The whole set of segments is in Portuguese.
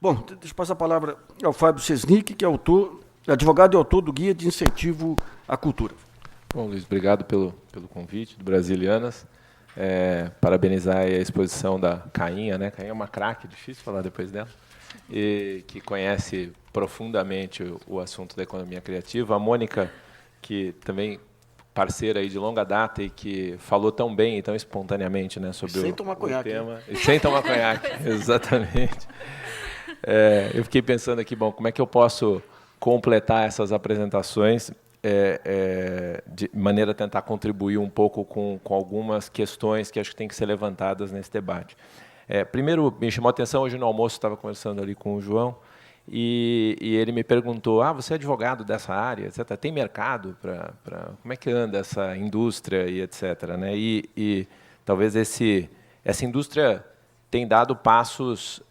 Bom, deixa eu passar a palavra ao Fábio Sesnick, que é advogado e autor do Guia de Incentivo à Cultura. Bom, Luiz, obrigado pelo convite do Brasilianas. Parabenizar a exposição da Cainha, né? Cainha é uma craque, difícil falar depois dela, e que conhece profundamente o assunto da economia criativa. A Mônica, que também parceira aí de longa data e que falou tão bem e tão espontaneamente, né, sobre Sem tomar conhaque, tema. E sem tomar conhaque, exatamente. Eu fiquei pensando aqui, bom, como é que eu posso completar essas apresentações de maneira a tentar contribuir um pouco com algumas questões que acho que têm que ser levantadas nesse debate. Primeiro, me chamou a atenção, hoje no almoço, estava conversando ali com o João, e ele me perguntou, você é advogado dessa área, etc. Tem mercado para como é que anda essa indústria e etc. Né? E talvez essa indústria tem dado passos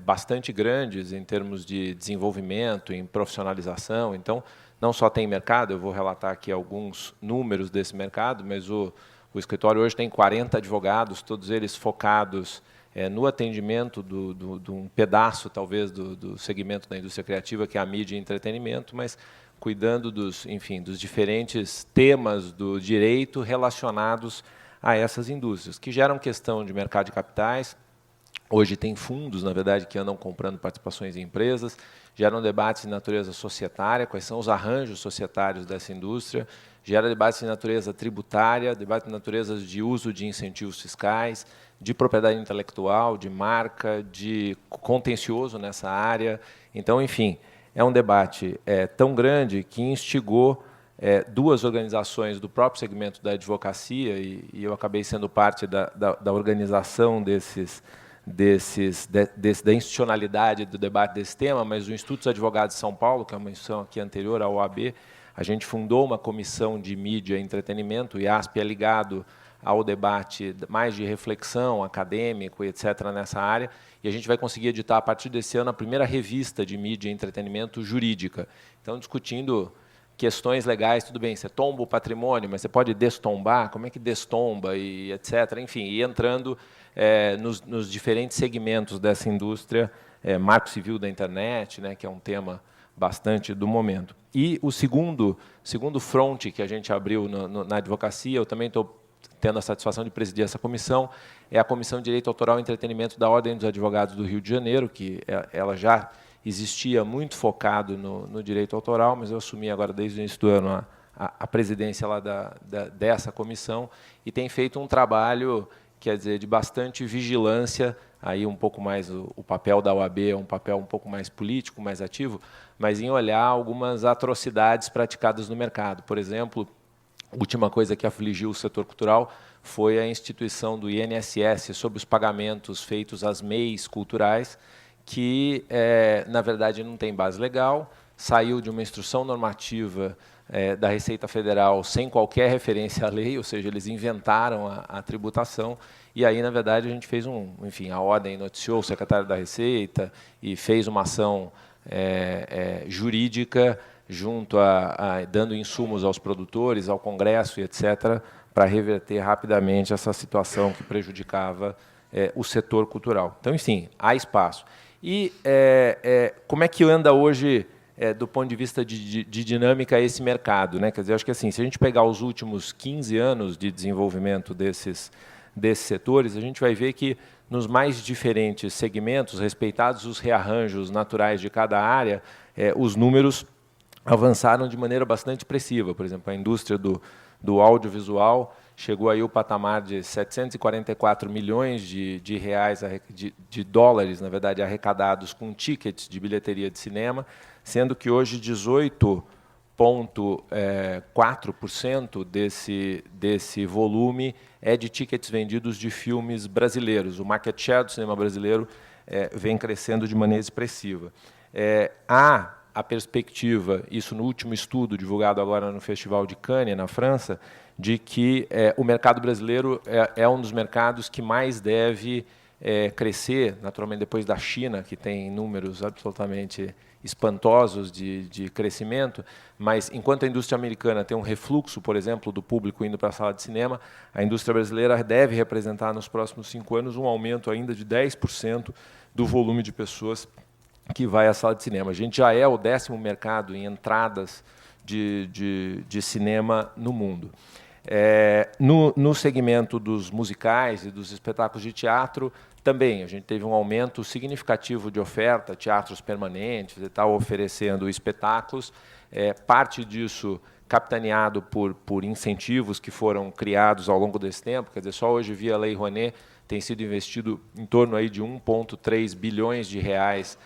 bastante grandes em termos de desenvolvimento, em profissionalização. Então, não só tem mercado, eu vou relatar aqui alguns números desse mercado, mas o escritório hoje tem 40 advogados, todos eles focados no atendimento de um pedaço, talvez, do segmento da indústria criativa, que é a mídia e entretenimento, mas cuidando dos diferentes temas do direito relacionados a essas indústrias, que geram questão de mercado de capitais. Hoje tem fundos, na verdade, que andam comprando participações em empresas, geram debates de natureza societária, quais são os arranjos societários dessa indústria, gera debates de natureza tributária, debates de natureza de uso de incentivos fiscais, de propriedade intelectual, de marca, de contencioso nessa área. Então, enfim, é um debate tão grande que instigou duas organizações do próprio segmento da advocacia, e eu acabei sendo parte da organização da institucionalidade do debate desse tema, mas o Instituto dos Advogados de São Paulo, que é uma instituição aqui anterior à OAB, a gente fundou uma comissão de mídia e entretenimento, o IASP é ligado ao debate mais de reflexão acadêmico, etc., nessa área, e a gente vai conseguir editar, a partir desse ano, a primeira revista de mídia e entretenimento jurídica. Então, discutindo questões legais, tudo bem, você tomba o patrimônio, mas você pode destombar, como é que destomba, e etc. Enfim, e entrando nos diferentes segmentos dessa indústria, marco civil da internet, né, que é um tema bastante do momento. E o segundo fronte que a gente abriu na advocacia, eu também estou tendo a satisfação de presidir essa comissão, é a Comissão de Direito Autoral e Entretenimento da Ordem dos Advogados do Rio de Janeiro, que ela já existia muito focado no direito autoral, mas eu assumi agora, desde o início do ano, a presidência lá dessa comissão, e tem feito um trabalho, quer dizer, de bastante vigilância, aí um pouco mais o papel da OAB é um papel um pouco mais político, mais ativo, mas em olhar algumas atrocidades praticadas no mercado. Por exemplo, a última coisa que afligiu o setor cultural foi a instituição do INSS sobre os pagamentos feitos às MEIs culturais, que, na verdade, não tem base legal, saiu de uma instrução normativa da Receita Federal sem qualquer referência à lei, ou seja, eles inventaram a tributação, e aí, na verdade, a gente fez a ordem noticiou o secretário da Receita e fez uma ação jurídica junto dando insumos aos produtores, ao Congresso e etc., para reverter rapidamente essa situação que prejudicava o setor cultural. Então, enfim, há espaço. E como é que anda hoje, do ponto de vista de dinâmica, esse mercado, né? Quer dizer, acho que assim, se a gente pegar os últimos 15 anos de desenvolvimento desses setores, a gente vai ver que, nos mais diferentes segmentos, respeitados os rearranjos naturais de cada área, os números avançaram de maneira bastante expressiva. Por exemplo, a indústria do audiovisual chegou aí ao patamar de 744 milhões de reais, de dólares, na verdade, arrecadados com tickets de bilheteria de cinema, sendo que hoje 18,4% desse volume é de tickets vendidos de filmes brasileiros. O market share do cinema brasileiro vem crescendo de maneira expressiva. Há a perspectiva, isso no último estudo divulgado agora no Festival de Cannes, na França, de que o mercado brasileiro é um dos mercados que mais deve crescer, naturalmente depois da China, que tem números absolutamente espantosos de crescimento, mas enquanto a indústria americana tem um refluxo, por exemplo, do público indo para a sala de cinema, a indústria brasileira deve representar nos próximos 5 anos um aumento ainda de 10% do volume de pessoas que vai à sala de cinema. A gente já é o 10º mercado em entradas de cinema no mundo. No segmento dos musicais e dos espetáculos de teatro, também a gente teve um aumento significativo de oferta, teatros permanentes e tal, oferecendo espetáculos. Parte disso capitaneado por incentivos que foram criados ao longo desse tempo. Quer dizer, só hoje, via Lei Rouanet, tem sido investido em torno aí de 1,3 bilhões de reais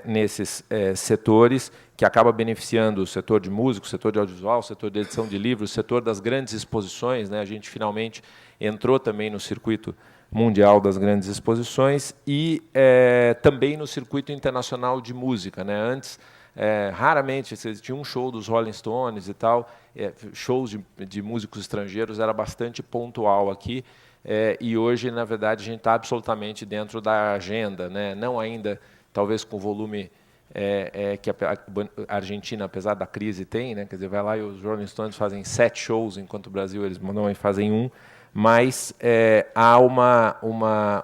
nesses setores, que acaba beneficiando o setor de música, o setor de audiovisual, o setor de edição de livros, o setor das grandes exposições, né? A gente finalmente entrou também no circuito mundial das grandes exposições e também no circuito internacional de música, né? Antes, raramente tinha um show dos Rolling Stones e tal, shows de músicos estrangeiros era bastante pontual aqui, e hoje, na verdade, a gente está absolutamente dentro da agenda, né? Não ainda, talvez, com o volume que a Argentina, apesar da crise, tem, né? Quer dizer, vai lá e os Rolling Stones fazem 7 shows, enquanto o Brasil eles normalmente fazem 1, mas há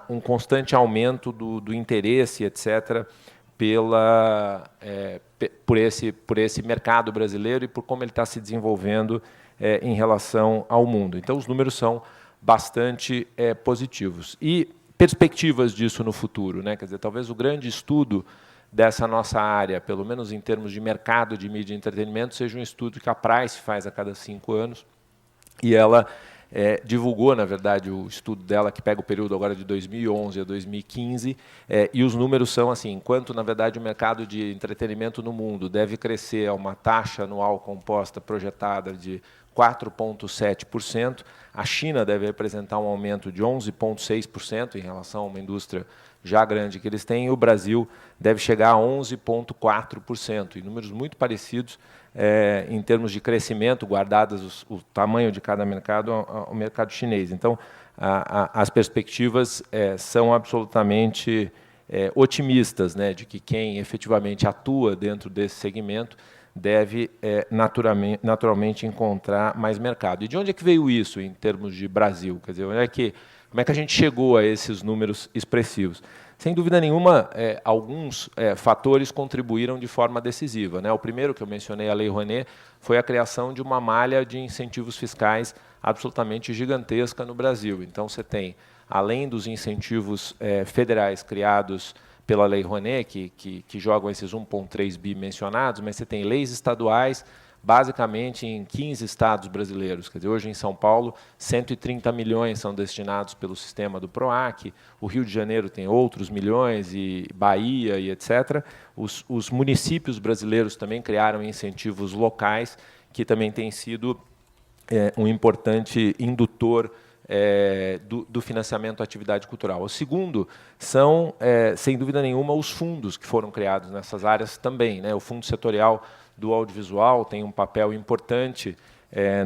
um constante aumento do interesse, etc., por esse mercado brasileiro e por como ele está se desenvolvendo em relação ao mundo. Então, os números são bastante positivos. E perspectivas disso no futuro, né? Quer dizer, talvez o grande estudo dessa nossa área, pelo menos em termos de mercado de mídia e entretenimento, seja um estudo que a Price faz a cada 5 anos, e ela divulgou, na verdade, o estudo dela, que pega o período agora de 2011 a 2015, e os números são assim: enquanto, na verdade, o mercado de entretenimento no mundo deve crescer a uma taxa anual composta projetada de 4,7%, a China deve representar um aumento de 11,6% em relação a uma indústria já grande que eles têm, e o Brasil deve chegar a 11,4%, e números muito parecidos em termos de crescimento, guardados o tamanho de cada mercado ao mercado chinês. Então, as perspectivas são absolutamente otimistas, né, de que quem efetivamente atua dentro desse segmento deve naturalmente encontrar mais mercado. E de onde é que veio isso em termos de Brasil? Quer dizer, como é que a gente chegou a esses números expressivos? Sem dúvida nenhuma, alguns fatores contribuíram de forma decisiva, né? O primeiro que eu mencionei, a Lei Rouanet, foi a criação de uma malha de incentivos fiscais absolutamente gigantesca no Brasil. Então, você tem, além dos incentivos federais criados pela Lei Rouanet, que jogam esses 1,3 bi mencionados, mas você tem leis estaduais, basicamente em 15 estados brasileiros. Quer dizer, hoje em São Paulo, 130 milhões são destinados pelo sistema do PROAC, o Rio de Janeiro tem outros milhões, e Bahia, e etc. Os municípios brasileiros também criaram incentivos locais, que também têm sido um importante indutor do financiamento da atividade cultural. O segundo são, sem dúvida nenhuma, os fundos que foram criados nessas áreas também, né? O Fundo Setorial do Audiovisual tem um papel importante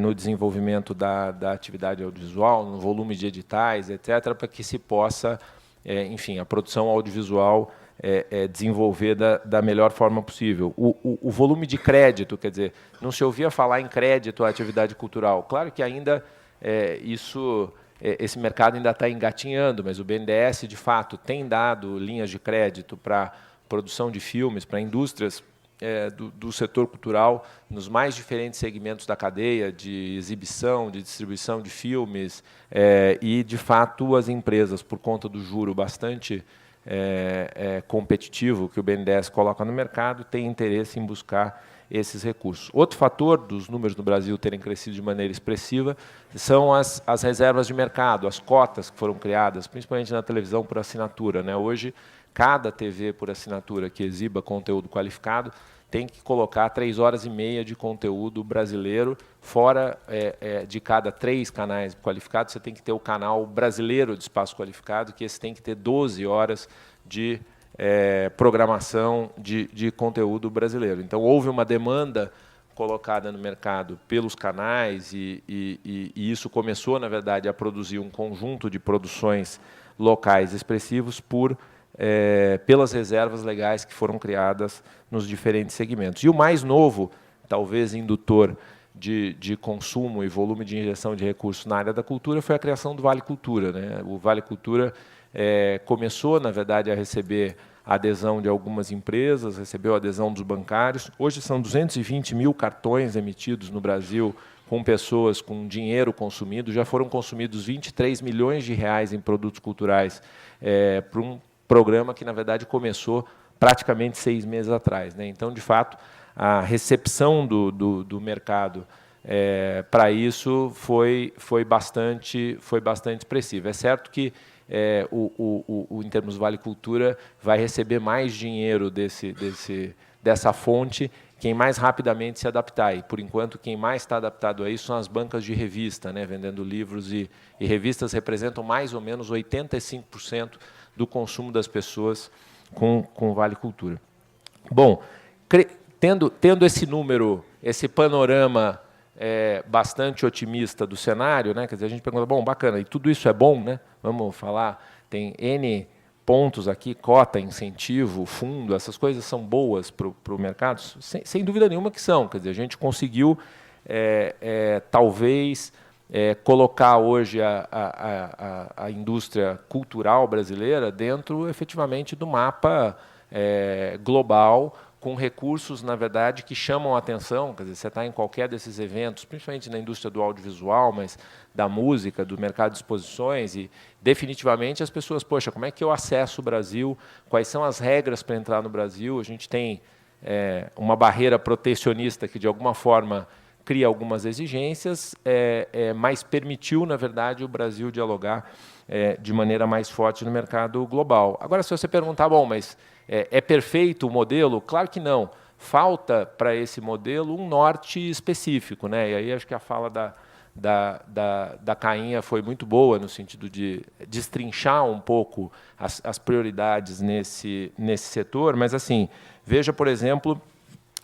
no desenvolvimento da atividade audiovisual, no volume de editais, etc., para que se possa, enfim, a produção audiovisual desenvolver da melhor forma possível. O volume de crédito, quer dizer, não se ouvia falar em crédito à atividade cultural. Claro que ainda esse mercado ainda está engatinhando, mas o BNDES, de fato, tem dado linhas de crédito para produção de filmes, para indústrias do setor cultural, nos mais diferentes segmentos da cadeia, de exibição, de distribuição de filmes, e, de fato, as empresas, por conta do juro bastante competitivo que o BNDES coloca no mercado, têm interesse em buscar esses recursos. Outro fator dos números no Brasil terem crescido de maneira expressiva são as reservas de mercado, as cotas que foram criadas, principalmente na televisão por assinatura, né? Hoje, cada TV por assinatura que exiba conteúdo qualificado tem que colocar 3 horas e meia de conteúdo brasileiro, fora de cada 3 canais qualificados, você tem que ter o canal brasileiro de espaço qualificado, que esse tem que ter 12 horas de programação de conteúdo brasileiro. Então, houve uma demanda colocada no mercado pelos canais e isso começou, na verdade, a produzir um conjunto de produções locais expressivos pelas reservas legais que foram criadas nos diferentes segmentos. E o mais novo, talvez indutor de consumo e volume de injeção de recursos na área da cultura foi a criação do Vale Cultura, né? O Vale Cultura começou, na verdade, a receber a adesão de algumas empresas, recebeu a adesão dos bancários. Hoje são 220 mil cartões emitidos no Brasil com pessoas com dinheiro consumido. Já foram consumidos 23 milhões de reais em produtos culturais para um programa que, na verdade, começou praticamente 6 meses atrás, né? Então, de fato, a recepção do mercado para isso foi bastante expressiva. É certo que em termos Vale Cultura, vai receber mais dinheiro dessa fonte quem mais rapidamente se adaptar. E, por enquanto, quem mais está adaptado a isso são as bancas de revista, né, vendendo livros, e revistas representam mais ou menos 85% do consumo das pessoas com Vale Cultura. Bom, tendo esse número, esse panorama bastante otimista do cenário, né? Quer dizer, a gente pergunta, bom, bacana, e tudo isso é bom, né? Vamos falar, tem N pontos aqui, cota, incentivo, fundo, essas coisas são boas para o mercado? Sem dúvida nenhuma que são. Quer dizer, a gente conseguiu, talvez, colocar hoje a indústria cultural brasileira dentro, efetivamente, do mapa global, com recursos, na verdade, que chamam a atenção. Quer dizer, você está em qualquer desses eventos, principalmente na indústria do audiovisual, mas da música, do mercado de exposições, e definitivamente as pessoas, poxa, como é que eu acesso o Brasil? Quais são as regras para entrar no Brasil? A gente tem uma barreira protecionista que, de alguma forma, cria algumas exigências, mas permitiu, na verdade, o Brasil dialogar de maneira mais forte no mercado global. Agora, se você perguntar, bom, mas é perfeito o modelo? Claro que não. Falta para esse modelo um norte específico, né? E aí acho que a fala da Cainha foi muito boa, no sentido de destrinchar um pouco as prioridades nesse setor. Mas, assim, veja, por exemplo,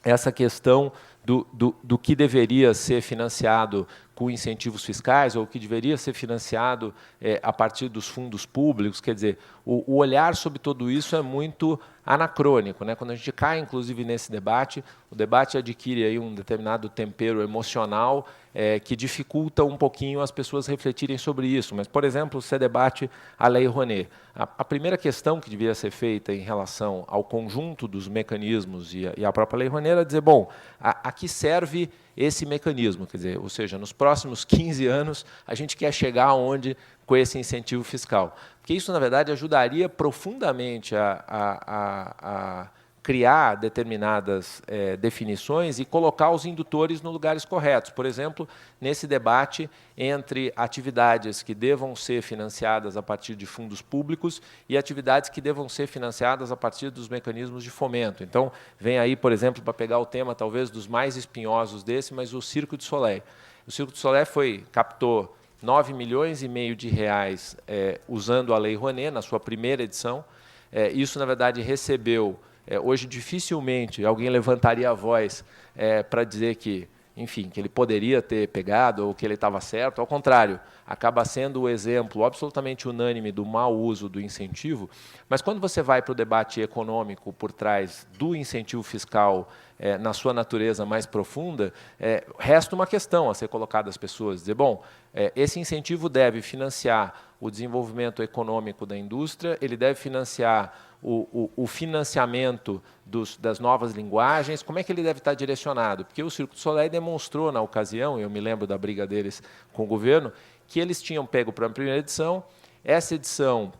essa questão do que deveria ser financiado com incentivos fiscais ou o que deveria ser financiado a partir dos fundos públicos. Quer dizer, o olhar sobre tudo isso é muito anacrônico, né? Quando a gente cai, inclusive, nesse debate, o debate adquire aí um determinado tempero emocional que dificulta um pouquinho as pessoas refletirem sobre isso. Mas, por exemplo, você debate a Lei Rouanet. A primeira questão que deveria ser feita em relação ao conjunto dos mecanismos e à própria Lei Rouanet era dizer, bom, a que serve esse mecanismo? Quer dizer, ou seja, nos próximos 15 anos, a gente quer chegar aonde com esse incentivo fiscal? Porque isso, na verdade, ajudaria profundamente a criar determinadas definições e colocar os indutores nos lugares corretos. Por exemplo, nesse debate entre atividades que devam ser financiadas a partir de fundos públicos e atividades que devam ser financiadas a partir dos mecanismos de fomento. Então, vem aí, por exemplo, para pegar o tema talvez dos mais espinhosos desse, mas o Cirque du Soleil. O Cirque du Soleil captou 9,5 milhões de reais usando a Lei Rouanet na sua primeira edição. Isso, na verdade, recebeu... hoje, dificilmente, alguém levantaria a voz para dizer que, enfim, que ele poderia ter pegado ou que ele estava certo. Ao contrário, acaba sendo o exemplo absolutamente unânime do mau uso do incentivo. Mas, quando você vai para o debate econômico por trás do incentivo fiscal na sua natureza mais profunda, resta uma questão a ser colocada às pessoas. Dizer, bom, esse incentivo deve financiar o desenvolvimento econômico da indústria, ele deve financiar o financiamento das novas linguagens, como é que ele deve estar direcionado? Porque o Cirque du Soleil demonstrou, na ocasião, eu me lembro da briga deles com o governo, que eles tinham pego para a primeira edição, essa edição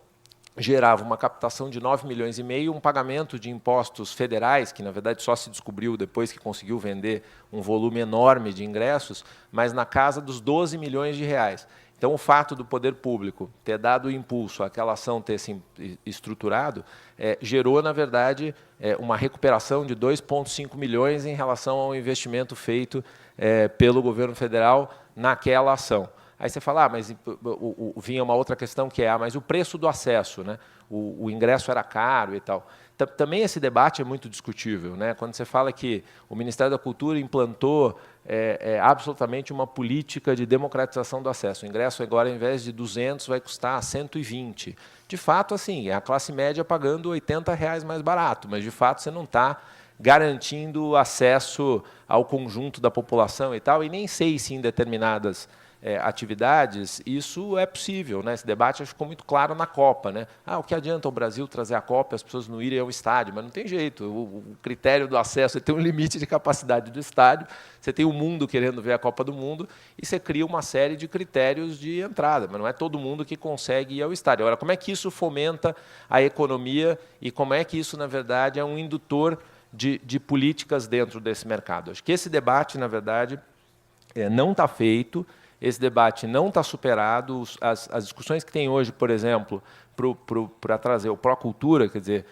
gerava uma captação de 9,5 milhões, um pagamento de impostos federais, que, na verdade, só se descobriu depois que conseguiu vender um volume enorme de ingressos, mas na casa dos 12 milhões de reais. Então, o fato do poder público ter dado o impulso àquela ação ter se estruturado gerou, na verdade, uma recuperação de 2,5 milhões em relação ao investimento feito pelo governo federal naquela ação. Aí você fala, mas vinha uma outra questão que é, mas o preço do acesso, né? O ingresso era caro e tal. Também esse debate é muito discutível, né? Quando você fala que o Ministério da Cultura implantou absolutamente uma política de democratização do acesso. O ingresso agora, ao invés de 200, vai custar 120. De fato, assim, é a classe média pagando R$ 80 mais barato, mas, de fato, você não está garantindo acesso ao conjunto da população e tal, e nem sei se em determinadas atividades isso é possível, né? Esse debate ficou muito claro na Copa, né? O que adianta o Brasil trazer a Copa e as pessoas não irem ao estádio? Mas não tem jeito, o critério do acesso tem um limite de capacidade do estádio, você tem o mundo querendo ver a Copa do Mundo e você cria uma série de critérios de entrada, mas não é todo mundo que consegue ir ao estádio. Agora, como é que isso fomenta a economia e como é que isso, na verdade, é um indutor de políticas dentro desse mercado? Acho que esse debate, na verdade, não está feito, esse debate não está superado. As discussões que tem hoje, por exemplo, para trazer o Procultura, quer dizer,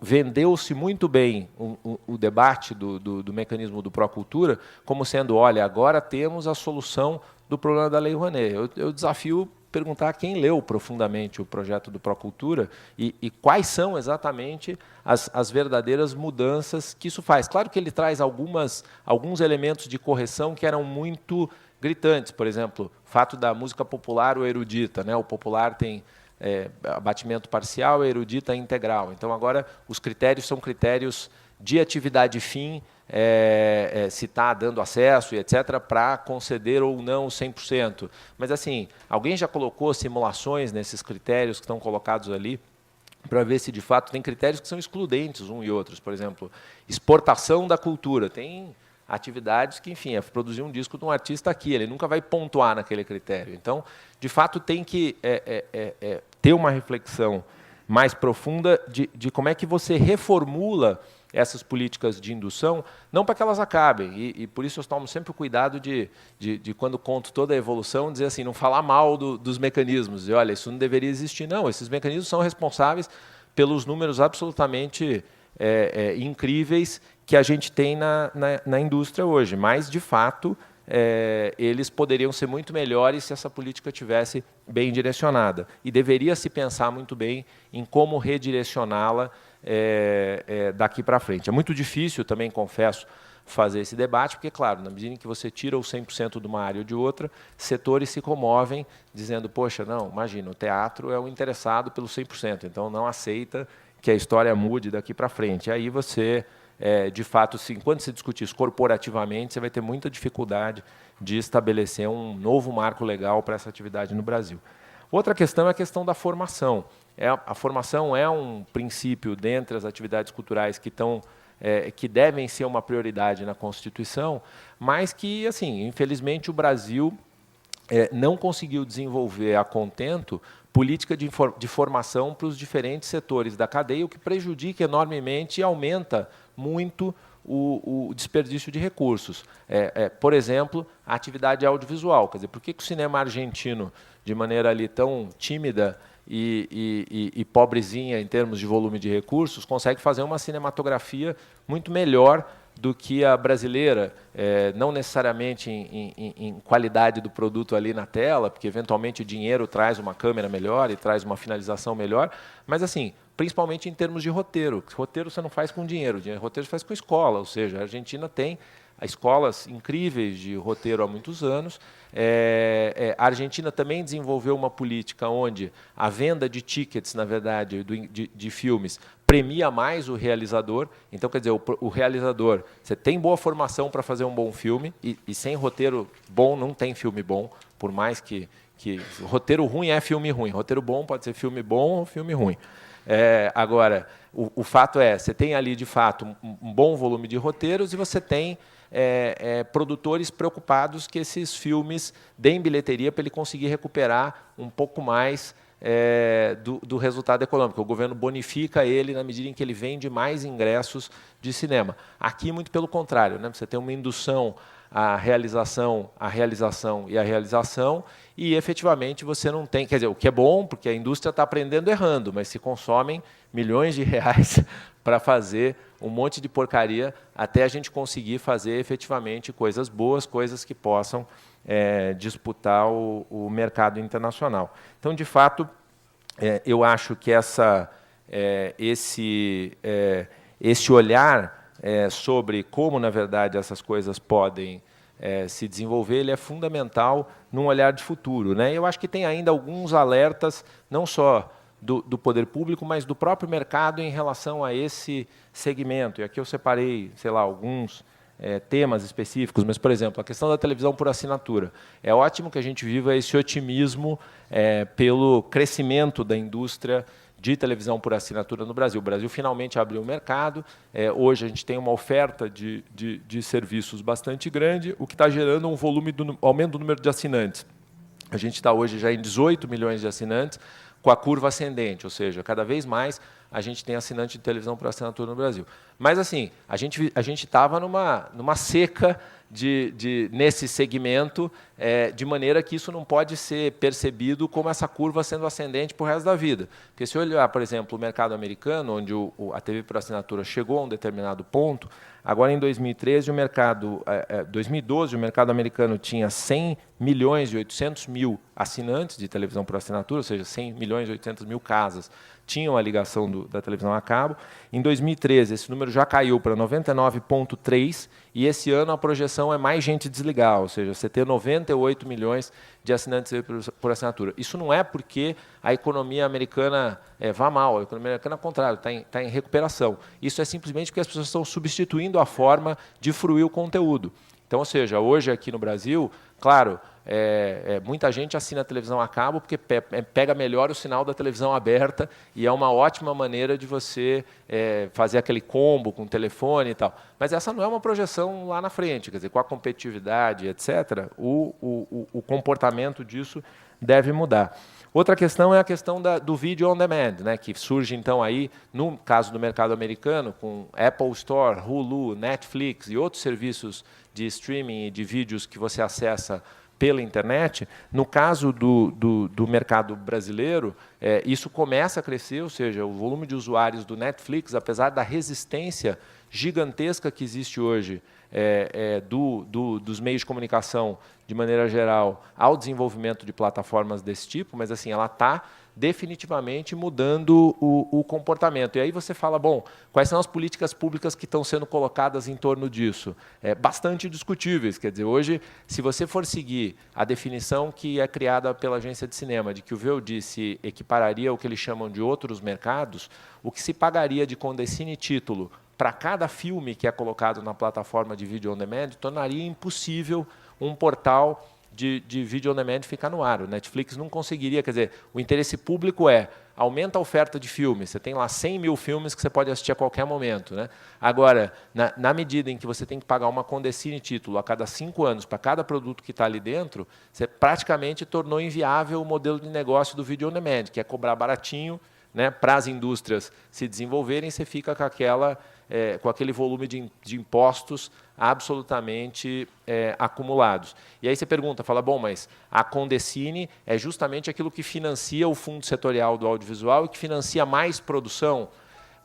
vendeu-se muito bem o debate do mecanismo do Procultura como sendo, olha, agora temos a solução do problema da Lei Rouanet. Eu desafio perguntar a quem leu profundamente o projeto do Procultura e quais são exatamente as verdadeiras mudanças que isso faz. Claro que ele traz alguns elementos de correção que eram muito gritantes. Por exemplo, o fato da música popular ou erudita, né? O popular tem abatimento parcial, a erudita integral. Então, agora, os critérios são critérios de atividade fim, se está dando acesso e etc., para conceder ou não o 100%. Mas, assim, alguém já colocou simulações nesses critérios que estão colocados ali para ver se, de fato, tem critérios que são excludentes um e outros? Por exemplo, exportação da cultura. Tem atividades que, enfim, é produzir um disco de um artista aqui, ele nunca vai pontuar naquele critério. Então, de fato, tem que ter uma reflexão mais profunda de como é que você reformula essas políticas de indução, não para que elas acabem, e por isso eu tomo sempre o cuidado de quando conto toda a evolução, dizer assim, não falar mal dos mecanismos, e olha, isso não deveria existir. Não, esses mecanismos são responsáveis pelos números absolutamente incríveis que a gente tem na indústria hoje, mas, de fato, eles poderiam ser muito melhores se essa política tivesse bem direcionada. E deveria se pensar muito bem em como redirecioná-la daqui para frente. É muito difícil, também confesso, fazer esse debate, porque, claro, na medida em que você tira o 100% de uma área ou de outra, setores se comovem, dizendo, poxa, não, imagina, o teatro é o interessado pelo 100%, então não aceita que a história mude daqui para frente. E aí você, de fato, enquanto se discutir isso corporativamente, você vai ter muita dificuldade de estabelecer um novo marco legal para essa atividade no Brasil. Outra questão é a questão da formação. A formação é um princípio dentre as atividades culturais que devem ser uma prioridade na Constituição, mas que, assim, infelizmente, o Brasil não conseguiu desenvolver a contento política de formação para os diferentes setores da cadeia, o que prejudica enormemente e aumenta muito o desperdício de recursos. Por exemplo, a atividade audiovisual. Quer dizer, por que o cinema argentino, de maneira ali tão tímida e pobrezinha em termos de volume de recursos, consegue fazer uma cinematografia muito melhor do que a brasileira, não necessariamente em qualidade do produto ali na tela, porque eventualmente o dinheiro traz uma câmera melhor e traz uma finalização melhor, mas assim, principalmente em termos de roteiro. Roteiro você não faz com dinheiro, roteiro você faz com escola, ou seja, a Argentina tem escolas incríveis de roteiro há muitos anos. A Argentina também desenvolveu uma política onde a venda de tickets, na verdade, de filmes, premia mais o realizador. Então, quer dizer, o realizador, você tem boa formação para fazer um bom filme, e sem roteiro bom não tem filme bom, por mais que roteiro ruim é filme ruim, roteiro bom pode ser filme bom ou filme ruim. Agora, o fato você tem ali, de fato, um bom volume de roteiros e você tem produtores preocupados que esses filmes deem bilheteria para ele conseguir recuperar um pouco mais do resultado econômico. O governo bonifica ele na medida em que ele vende mais ingressos de cinema. Aqui, muito pelo contrário, né? Você tem uma indução à realização e, efetivamente, você não tem... Quer dizer, o que é bom, porque a indústria está aprendendo errando, mas se consomem milhões de reais para fazer um monte de porcaria até a gente conseguir fazer, efetivamente, coisas boas, coisas que possam disputar o mercado internacional. Então, de fato, eu acho que esse olhar sobre como, na verdade, essas coisas podem se desenvolver, ele é fundamental num olhar de futuro, né? Eu acho que tem ainda alguns alertas, não só do poder público, mas do próprio mercado em relação a esse segmento. E aqui eu separei, sei lá, alguns temas específicos, mas, por exemplo, a questão da televisão por assinatura. É ótimo que a gente viva esse otimismo pelo crescimento da indústria de televisão por assinatura no Brasil. O Brasil finalmente abriu o mercado. Hoje a gente tem uma oferta de serviços bastante grande, o que está gerando um volume aumento do número de assinantes. A gente está hoje já em 18 milhões de assinantes, com a curva ascendente, ou seja, cada vez mais a gente tem assinante de televisão por assinatura no Brasil. Mas, assim, a gente estava numa seca nesse segmento, de maneira que isso não pode ser percebido como essa curva sendo ascendente para o resto da vida. Porque se olhar, por exemplo, o mercado americano, onde a TV por assinatura chegou a um determinado ponto, agora em 2012 o mercado americano tinha 100 milhões e 800 mil assinantes de televisão por assinatura, ou seja, 100 milhões e 800 mil casas tinham a ligação da televisão a cabo. Em 2013, esse número já caiu para 99,3, e esse ano a projeção é mais gente desligar, ou seja, você ter 98 milhões de assinantes por assinatura. Isso não é porque a economia americana vá mal, a economia americana, ao contrário, está em recuperação. Isso é simplesmente porque as pessoas estão substituindo a forma de fruir o conteúdo. Então, ou seja, hoje aqui no Brasil, claro, muita gente assina a televisão a cabo porque pega melhor o sinal da televisão aberta, e é uma ótima maneira de você fazer aquele combo com o telefone e tal. Mas essa não é uma projeção lá na frente, quer dizer, com a competitividade, etc., o comportamento disso deve mudar. Outra questão é a questão do vídeo on demand, né, que surge então aí, no caso do mercado americano, com Apple Store, Hulu, Netflix e outros serviços de streaming e de vídeos que você acessa pela internet. No caso do mercado brasileiro, isso começa a crescer, ou seja, o volume de usuários do Netflix, apesar da resistência gigantesca que existe hoje dos meios de comunicação, de maneira geral, ao desenvolvimento de plataformas desse tipo, mas assim, ela está definitivamente mudando o comportamento. E aí você fala, bom, quais são as políticas públicas que estão sendo colocadas em torno disso? Bastante discutíveis. Quer dizer, hoje, se você for seguir a definição que é criada pela agência de cinema, de que o VOD se equipararia ao que eles chamam de outros mercados, o que se pagaria de condecine título para cada filme que é colocado na plataforma de vídeo on demand, tornaria impossível um portal de vídeo on demand ficar no ar. O Netflix não conseguiria, quer dizer, o interesse público aumenta a oferta de filmes, você tem lá 100 mil filmes que você pode assistir a qualquer momento, né? Agora, na medida em que você tem que pagar uma condecine título a cada 5 anos para cada produto que está ali dentro, você praticamente tornou inviável o modelo de negócio do vídeo on demand, que é cobrar baratinho, né, para as indústrias se desenvolverem, você fica com aquele volume de impostos absolutamente acumulados. E aí você pergunta, fala, bom, mas a Condecine é justamente aquilo que financia o fundo setorial do audiovisual e que financia mais produção?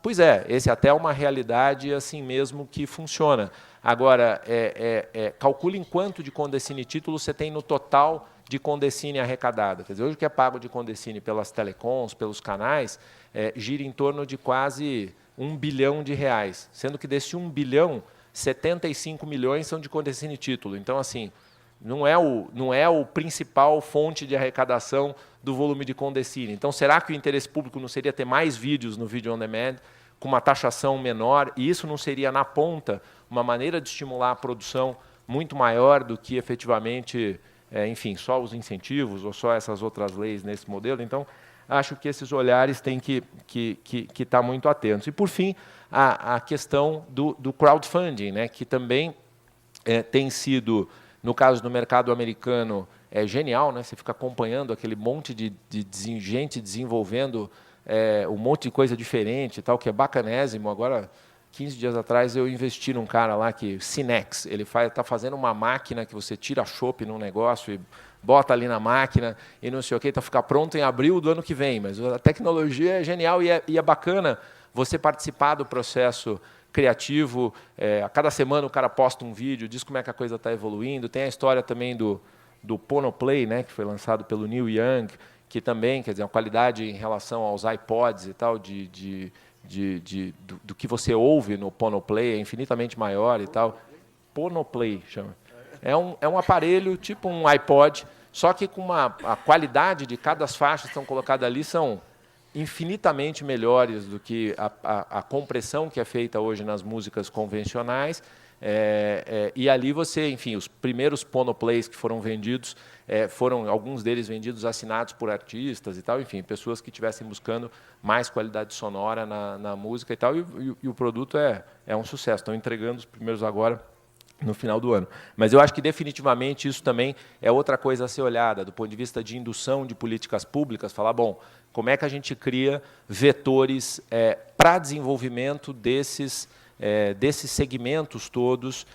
Pois esse até é uma realidade assim mesmo que funciona. Agora, calcule em quanto de Condecine título você tem no total de Condecine arrecadada. Quer dizer, hoje o que é pago de Condecine pelas telecoms, pelos canais, gira em torno de quase R$1 bilhão, sendo que desse 1 bilhão, 75 milhões são de Condecine título. Então, assim, não é o principal fonte de arrecadação do volume de Condecine. Então, será que o interesse público não seria ter mais vídeos no vídeo on demand, com uma taxação menor, e isso não seria, na ponta, uma maneira de estimular a produção muito maior do que, efetivamente, enfim, só os incentivos ou só essas outras leis nesse modelo? Então, acho que esses olhares têm que estar muito atentos. E, por fim, a questão do crowdfunding, né, que também tem sido, no caso do mercado americano, genial, né? Você fica acompanhando aquele monte de gente desenvolvendo um monte de coisa diferente, e tal, que é bacanésimo. Agora, 15 dias atrás, eu investi num cara lá, Cinex, ele está fazendo uma máquina que você tira chopp num negócio e bota ali na máquina e não sei o que, para ficar pronto em abril do ano que vem. Mas a tecnologia é genial e é bacana você participar do processo criativo. A cada semana o cara posta um vídeo, diz como é que a coisa está evoluindo. Tem a história também do do Ponoplay, né, que foi lançado pelo Neil Young, que também, quer dizer, a qualidade em relação aos iPods e tal, do que você ouve no Ponoplay é infinitamente maior e tal. Ponoplay chama. É um aparelho tipo um iPod, só que com a qualidade de cada faixas que estão colocadas ali são infinitamente melhores do que a compressão que é feita hoje nas músicas convencionais. E ali você, enfim, os primeiros Ponoplays que foram vendidos, foram alguns deles vendidos assinados por artistas e tal, enfim, pessoas que estivessem buscando mais qualidade sonora na música e tal, e o produto é um sucesso. Estão entregando os primeiros agora no final do ano. Mas eu acho que definitivamente isso também é outra coisa a ser olhada, do ponto de vista de indução de políticas públicas, falar, bom, como é que a gente cria vetores para desenvolvimento desses segmentos todos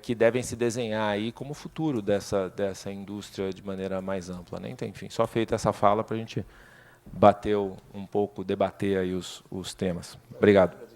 que devem se desenhar aí como futuro dessa indústria de maneira mais ampla, né? Então, enfim, só feita essa fala para a gente debater aí os temas. Obrigado.